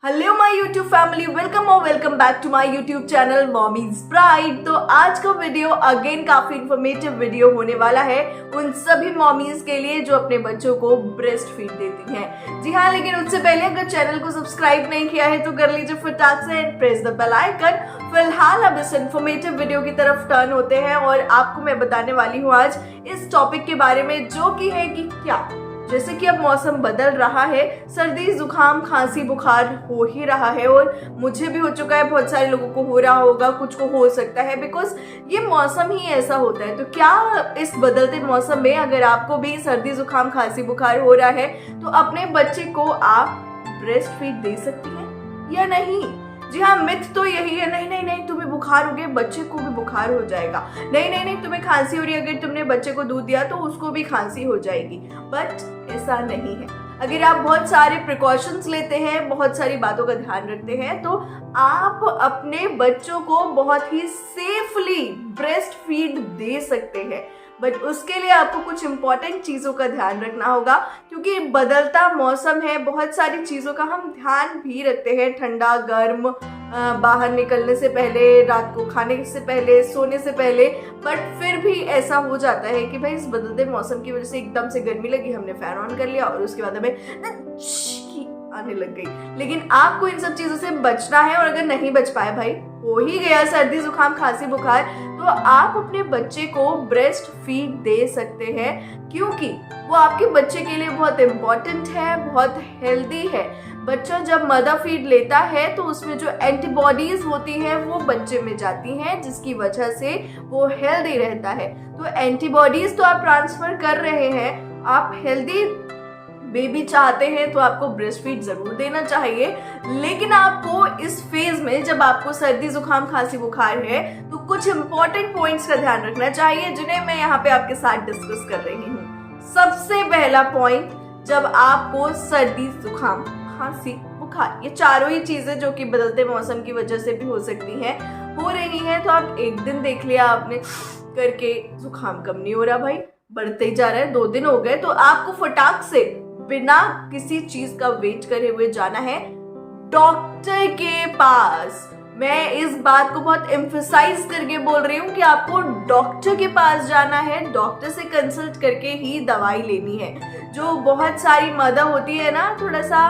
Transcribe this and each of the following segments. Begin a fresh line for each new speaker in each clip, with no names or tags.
Hello my YouTube family, welcome back to my YouTube channel Mommy's Pride. तो आज का video again काफी informative video होने वाला है उन सभी मॉमीज के लिए जो अपने बच्चों को ब्रेस्ट फीड देती हैं। जी हाँ, लेकिन उससे पहले अगर चैनल को सब्सक्राइब नहीं किया है तो कर लीजिए फटाक से and press the bell icon. फिलहाल अब इस इंफॉर्मेटिव वीडियो की तरफ टर्न होते हैं और आपको मैं बताने वाली हूँ आज इस टॉपिक के बारे में, जो कि है कि क्या जैसे कि अब मौसम बदल रहा है, सर्दी जुकाम खांसी बुखार हो ही रहा है और मुझे भी हो चुका है, बहुत सारे लोगों को हो रहा होगा, कुछ को हो सकता है, बिकॉज ये मौसम ही ऐसा होता है। तो क्या इस बदलते मौसम में अगर आपको भी सर्दी जुकाम खांसी बुखार हो रहा है तो अपने बच्चे को आप ब्रेस्ट फीड दे सकती हैं या नहीं? जी हाँ, मिथ तो यही है, नहीं नहीं नहीं तुम्हें बुखार हो गया बच्चे को भी बुखार हो जाएगा, नहीं नहीं नहीं तुम्हें खांसी हो रही है, अगर तुमने बच्चे को दूध दिया तो उसको भी खांसी हो जाएगी। बट ऐसा नहीं है। अगर आप बहुत सारे प्रिकॉशंस लेते हैं, बहुत सारी बातों का ध्यान रखते हैं, तो आप अपने बच्चों को बहुत ही सेफली ब्रेस्ट फीड दे सकते हैं। बट उसके लिए आपको कुछ इंपॉर्टेंट चीज़ों का ध्यान रखना होगा, क्योंकि बदलता मौसम है, बहुत सारी चीज़ों का हम ध्यान भी रखते हैं, ठंडा गर्म, बाहर निकलने से पहले, रात को खाने से पहले, सोने से पहले। बट फिर भी ऐसा हो जाता है कि भाई इस बदलते मौसम की वजह से एकदम से गर्मी लगी, हमने फैन ऑन कर लिया और उसके बाद हमें आने लग गई। लेकिन आपको इन सब चीज़ों से बचना है, और अगर नहीं बच पाए, भाई हो ही गया सर्दी जुकाम खांसी बुखार, तो आप अपने बच्चे को ब्रेस्ट फीड दे सकते हैं, क्योंकि वो आपके बच्चे के लिए बहुत इम्पोर्टेंट है, बहुत हेल्दी है। बच्चा जब मदर फीड लेता है तो उसमें जो एंटीबॉडीज होती हैं वो बच्चे में जाती हैं, जिसकी वजह से वो हेल्दी रहता है। तो एंटीबॉडीज तो आप ट्रांसफर कर रहे हैं, आप हेल्दी बेबी चाहते हैं तो आपको ब्रेस्ट फीड जरूर देना चाहिए। लेकिन आपको इस फेज में, जब आपको सर्दी जुकाम खांसी बुखार है, तो कुछ इंपॉर्टेंट पॉइंट्स का ध्यान रखना चाहिए, जिन्हें मैं यहाँ पे आपके साथ डिस्कस कर रही हूँ। सबसे पहला पॉइंट, जब आपको सर्दी जुकाम खांसी बुखार, ये चारों ही चीजें जो कि बदलते मौसम की वजह से भी हो सकती हैं, हो रही हैं, तो आप एक दिन देख लिया आपने करके जुकाम कम नहीं हो रहा, भाई बढ़ते ही जा रहा है, 2 दिन हो गए, तो आपको फटाक से बिना किसी चीज का वेट करे हुए जाना है डॉक्टर के पास। मैं इस बात को बहुत एम्फसाइज करके बोल रही हूँ कि आपको डॉक्टर के पास जाना है, डॉक्टर से कंसल्ट करके ही दवाई लेनी है। जो बहुत सारी मदर होती है ना, थोड़ा सा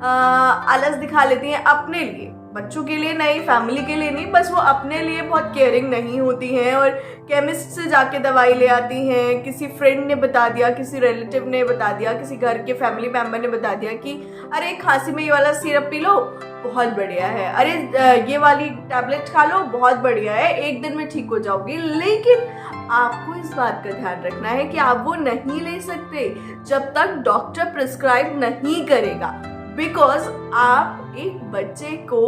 आलस दिखा लेती हैं अपने लिए, बच्चों के लिए नहीं, फैमिली के लिए नहीं, बस वो अपने लिए बहुत केयरिंग नहीं होती हैं और केमिस्ट से जाके दवाई ले आती हैं। किसी फ्रेंड ने बता दिया, किसी रिलेटिव ने बता दिया, किसी घर के फैमिली मेंबर ने बता दिया कि अरे खांसी में ये वाला सिरप पी लो बहुत बढ़िया है, अरे ये वाली टैबलेट खा लो बहुत बढ़िया है, 1 दिन में ठीक हो जाओगी। लेकिन आपको इस बात का ध्यान रखना है कि आप वो नहीं ले सकते जब तक डॉक्टर प्रिस्क्राइब नहीं करेगा, बिकॉज आप एक बच्चे को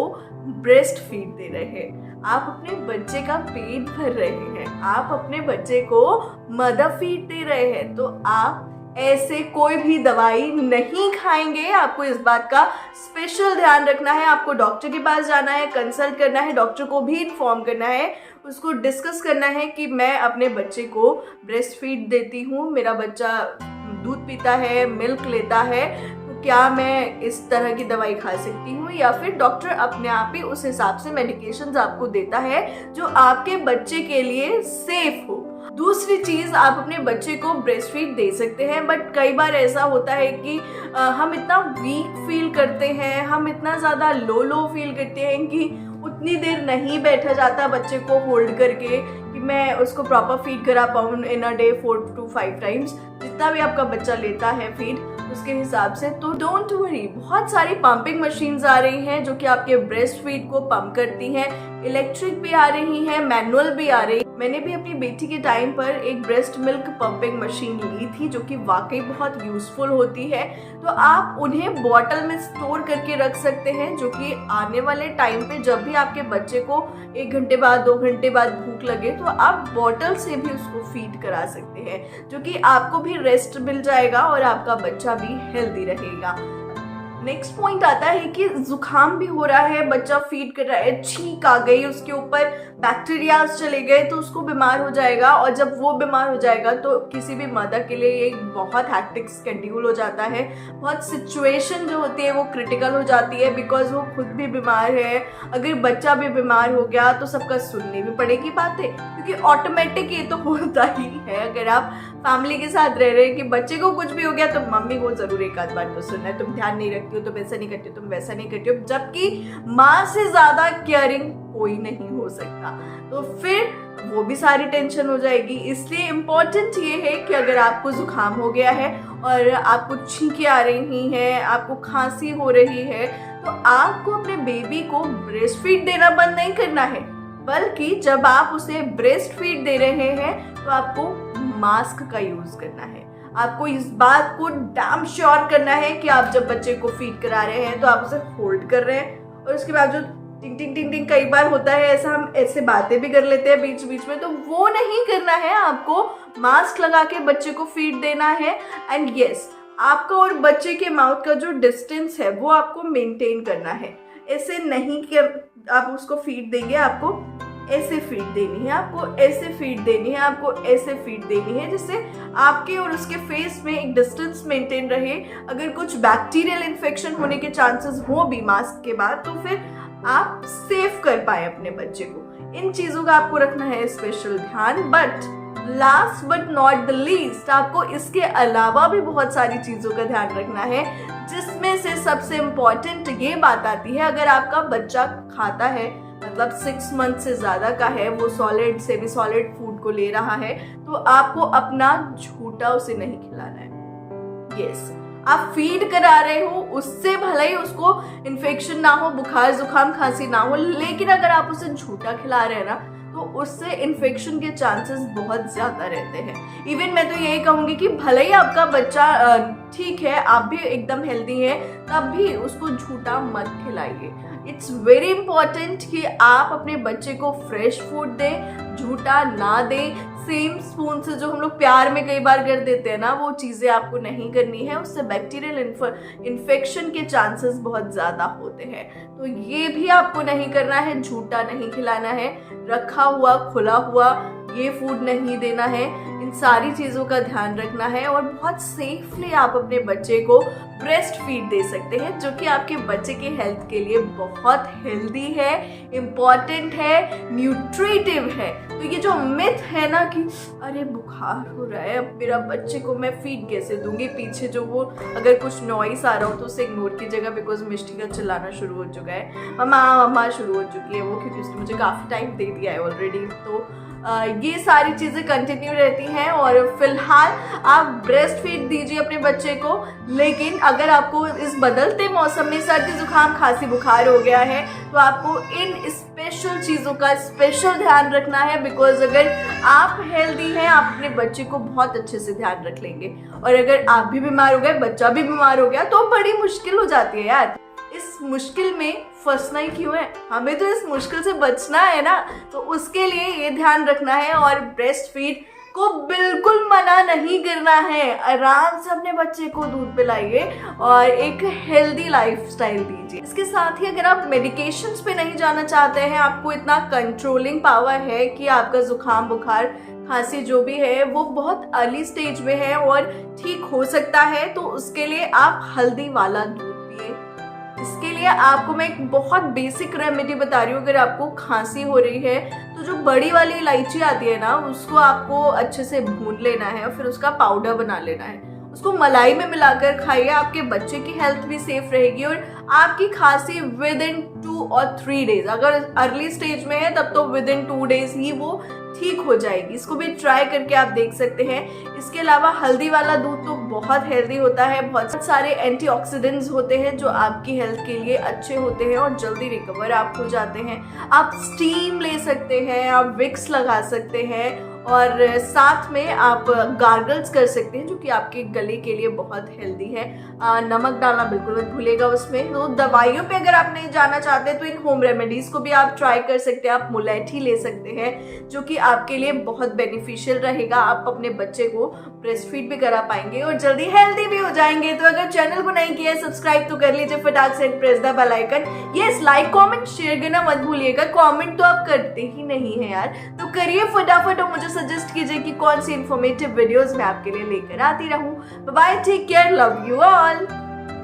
ब्रेस्ट फीड दे रहे हैं, आप अपने बच्चे का पेट भर रहे हैं, आप अपने बच्चे को मदर फीड दे रहे हैं, तो आप ऐसे कोई भी दवाई नहीं खाएंगे। आपको इस बात का स्पेशल ध्यान रखना है, आपको डॉक्टर के पास जाना है, कंसल्ट करना है, डॉक्टर को भी इन्फॉर्म करना है, उसको डिस्कस करना है कि मैं अपने बच्चे को ब्रेस्ट फीड देती हूँ, मेरा बच्चा दूध पीता है, मिल्क लेता है, क्या मैं इस तरह की दवाई खा सकती हूँ, या फिर डॉक्टर अपने आप ही उस हिसाब से मेडिकेशंस आपको देता है जो आपके बच्चे के लिए सेफ हो। दूसरी चीज, आप अपने बच्चे को ब्रेस्ट फीड दे सकते हैं, बट कई बार ऐसा होता है कि हम इतना वीक फील करते हैं, हम इतना ज्यादा लो फील करते हैं कि उतनी देर नहीं बैठा जाता बच्चे को होल्ड करके कि मैं उसको प्रॉपर फीड करा पाऊँ इन अ डे 4 to 5 टाइम्स, जितना भी आपका बच्चा लेता है फीड उसके हिसाब से। तो डोंट वरी, बहुत सारी पंपिंग मशीन्स आ रही हैं जो कि आपके ब्रेस्ट फीड को पंप करती हैं, इलेक्ट्रिक भी आ रही हैं, मैनुअल भी आ रही है। मैंने भी अपनी बेटी के टाइम पर एक ब्रेस्ट मिल्क पंपिंग मशीन ली थी, जो कि वाकई बहुत यूजफुल होती है। तो आप उन्हें बॉटल में स्टोर करके रख सकते हैं, जो कि आने वाले टाइम पे जब भी आपके बच्चे को 1 घंटे बाद 2 घंटे बाद भूख लगे तो आप बॉटल से भी उसको फीड करा सकते हैं, जो कि आपको भी रेस्ट मिल जाएगा और आपका बच्चा भी हेल्दी रहेगा। नेक्स्ट पॉइंट आता है कि जुकाम भी हो रहा है, बच्चा फीड कर रहा है, छींक आ गई, उसके ऊपर बैक्टीरिया चले गए तो उसको बीमार हो जाएगा। और जब वो बीमार हो जाएगा तो किसी भी मदर के लिए ये बहुत हैक्टिक शेड्यूल हो जाता है, बहुत सिचुएशन जो होती है वो क्रिटिकल हो जाती है, बिकॉज वो खुद भी बीमार है। अगर बच्चा भी बीमार हो गया तो सबका सुननी भी पड़ेगी बातें, क्योंकि ऑटोमेटिक ये तो होता ही है। अगर आप फैमिली के साथ रह रहे हैं कि बच्चे को कुछ भी हो गया तो मम्मी को जरूर एक आध बार तो सुनना है, तुम ध्यान नहीं रखती हो, तुम ऐसा नहीं करती हो, तुम वैसा नहीं करती हो, जबकि माँ से ज्यादा केयरिंग कोई नहीं हो सकता। तो फिर वो भी सारी टेंशन हो जाएगी। इसलिए इम्पोर्टेंट ये है कि अगर आपको जुकाम हो गया है और आपको छींकें आ रही हैं, आपको खांसी हो रही है, तो आपको अपने बेबी को ब्रेस्ट फीड देना बंद नहीं करना है, बल्कि जब आप उसे ब्रेस्ट फीड दे रहे हैं तो आपको मास्क का यूज करना है। आपको इस बात को डैम श्योर करना है कि आप जब बच्चे को फीड करा रहे हैं तो आप उसे होल्ड कर रहे हैं। और उसके बाद जो टिंग टिंग टिंग टिंग कई बार होता है ऐसा, हम ऐसे बातें भी कर लेते हैं बीच बीच में, तो वो नहीं करना है। आपको मास्क लगा के बच्चे को फीड देना है। एंड यस, आपका और बच्चे के माउथ का जो डिस्टेंस है वो आपको मेंटेन करना है। ऐसे नहीं कि आप उसको फीड देंगे, आपको ऐसे फीड देनी है, आपको ऐसे फीड देनी है, आपको ऐसे फीड देनी है, जिससे आपके और उसके फेस में एक डिस्टेंस मेंटेन रहे। अगर कुछ बैक्टीरियल इन्फेक्शन होने के चांसेस हो भी मास्क के बाद, तो फिर आप सेव कर पाए अपने बच्चे को। इन चीजों का आपको रखना है स्पेशल ध्यान। But last but not the least, आपको इसके अलावा भी बहुत सारी चीजों का ध्यान रखना है, जिसमें से सबसे इम्पोर्टेंट ये बात आती है, अगर आपका बच्चा खाता है, मतलब 6 मंथ से ज्यादा का है, वो सॉलिड सेमी सॉलिड फूड को ले रहा है, तो आपको अपना झूठा उसे नहीं खिलाना है। यस, आप फीड करा रहे हो, उससे भले ही उसको इन्फेक्शन ना हो, बुखार जुकाम खांसी ना हो, लेकिन अगर आप उसे झूठा खिला रहे हैं ना, तो उससे इन्फेक्शन के चांसेस बहुत ज्यादा रहते हैं। इवन मैं तो यही कहूंगी कि भले ही आपका बच्चा ठीक है, आप भी एकदम हेल्दी है, तब भी उसको झूठा मत खिलाइए। इट्स वेरी इंपॉर्टेंट कि आप अपने बच्चे को फ्रेश फूड दें, झूठा ना दें। सेम स्पून से जो हम लोग प्यार में कई बार कर देते हैं ना, वो चीज़ें आपको नहीं करनी है, उससे बैक्टीरियल इन्फेक्शन के चांसेस बहुत ज़्यादा होते हैं। तो ये भी आपको नहीं करना है, झूठा नहीं खिलाना है, रखा हुआ खुला हुआ ये फूड नहीं देना है। इन सारी चीज़ों का ध्यान रखना है और बहुत सेफली आप अपने बच्चे को ब्रेस्ट फीड दे सकते हैं, जो कि आपके बच्चे की हेल्थ के लिए बहुत हेल्दी है, इम्पॉर्टेंट है, न्यूट्रिटिव है। तो ये जो मिथ है ना कि अरे बुखार हो रहा है, अब मेरा बच्चे को मैं फीड कैसे दूंगी, पीछे जो वो अगर कुछ नॉइस आ रहा हो तो उसे इग्नोर कीजिएगा, बिकॉज मिष्टी का चिल्लाना शुरू हो चुका है, मम्मा मम्मा शुरू हो चुकी है वो, क्योंकि उसने मुझे काफ़ी टाइम दे दिया है ऑलरेडी। तो ये सारी चीज़ें कंटिन्यू रहती हैं और फिलहाल आप ब्रेस्ट फीड दीजिए अपने बच्चे को। लेकिन अगर आपको इस बदलते मौसम में सर्दी जुकाम खांसी बुखार हो गया है, तो आपको इन स्पेशल चीज़ों का स्पेशल ध्यान रखना है, बिकॉज अगर आप हेल्दी हैं, आप अपने बच्चे को बहुत अच्छे से ध्यान रख लेंगे। और अगर आप भी बीमार हो गए, बच्चा भी बीमार हो गया, तो बड़ी मुश्किल हो जाती है यार। इस मुश्किल में फंसना ही क्यों है, हमें तो इस मुश्किल से बचना है ना। तो उसके लिए ये ध्यान रखना है और ब्रेस्ट फीड को बिल्कुल मना नहीं करना है। आराम से अपने बच्चे को दूध पिलाइए और एक हेल्दी लाइफस्टाइल दीजिए। इसके साथ ही अगर आप मेडिकेशंस पे नहीं जाना चाहते हैं, आपको इतना कंट्रोलिंग पावर है कि आपका जुकाम बुखार खांसी जो भी है वो बहुत अर्ली स्टेज में है और ठीक हो सकता है, तो उसके लिए आप हल्दी वाला दूध पिए। इसके लिए आपको मैं एक बहुत बेसिक रेमेडी बता रही हूँ। अगर आपको खांसी हो रही है तो जो बड़ी वाली इलायची आती है ना, उसको आपको अच्छे से भून लेना है और फिर उसका पाउडर बना लेना है। उसको मलाई में मिलाकर खाइए, आपके बच्चे की हेल्थ भी सेफ रहेगी और आपकी खांसी विद इन 2 और 3 डेज, अगर अर्ली स्टेज में है तब तो विद इन 2 डेज ही वो ठीक हो जाएगी। इसको भी ट्राई करके आप देख सकते हैं। इसके अलावा हल्दी वाला दूध तो बहुत हेल्दी होता है, बहुत सारे एंटीऑक्सीडेंट्स होते हैं जो आपकी हेल्थ के लिए अच्छे होते हैं और जल्दी रिकवर आप हो जाते हैं। आप स्टीम ले सकते हैं, आप विक्स लगा सकते हैं और साथ में आप गार्गल्स कर सकते हैं जो कि आपके गले के लिए बहुत हेल्दी है। नमक डालना बिल्कुल मत भूलिएगा उसमें। तो दवाइयों पे अगर आप नहीं जाना चाहते तो इन होम रेमेडीज को भी आप ट्राई कर सकते हैं। आप मुलैठी ले सकते हैं जो कि आपके लिए बहुत बेनिफिशियल रहेगा। आप अपने बच्चे को ब्रेस्ट फीड भी करा पाएंगे और जल्दी हेल्दी भी हो जाएंगे। तो अगर चैनल को नहीं किया है सब्सक्राइब तो कर लीजिए फटाक से, press the bell icon. Yes, like comment share करना मत भूलिएगा। कमेंट तो आप करते ही नहीं है यार, तो करिए फटाफट और मुझे सजेस्ट कीजिए कि कौन सी इंफॉर्मेटिव वीडियोस मैं आपके लिए लेकर आती रहूं। Bye, take care, love you all.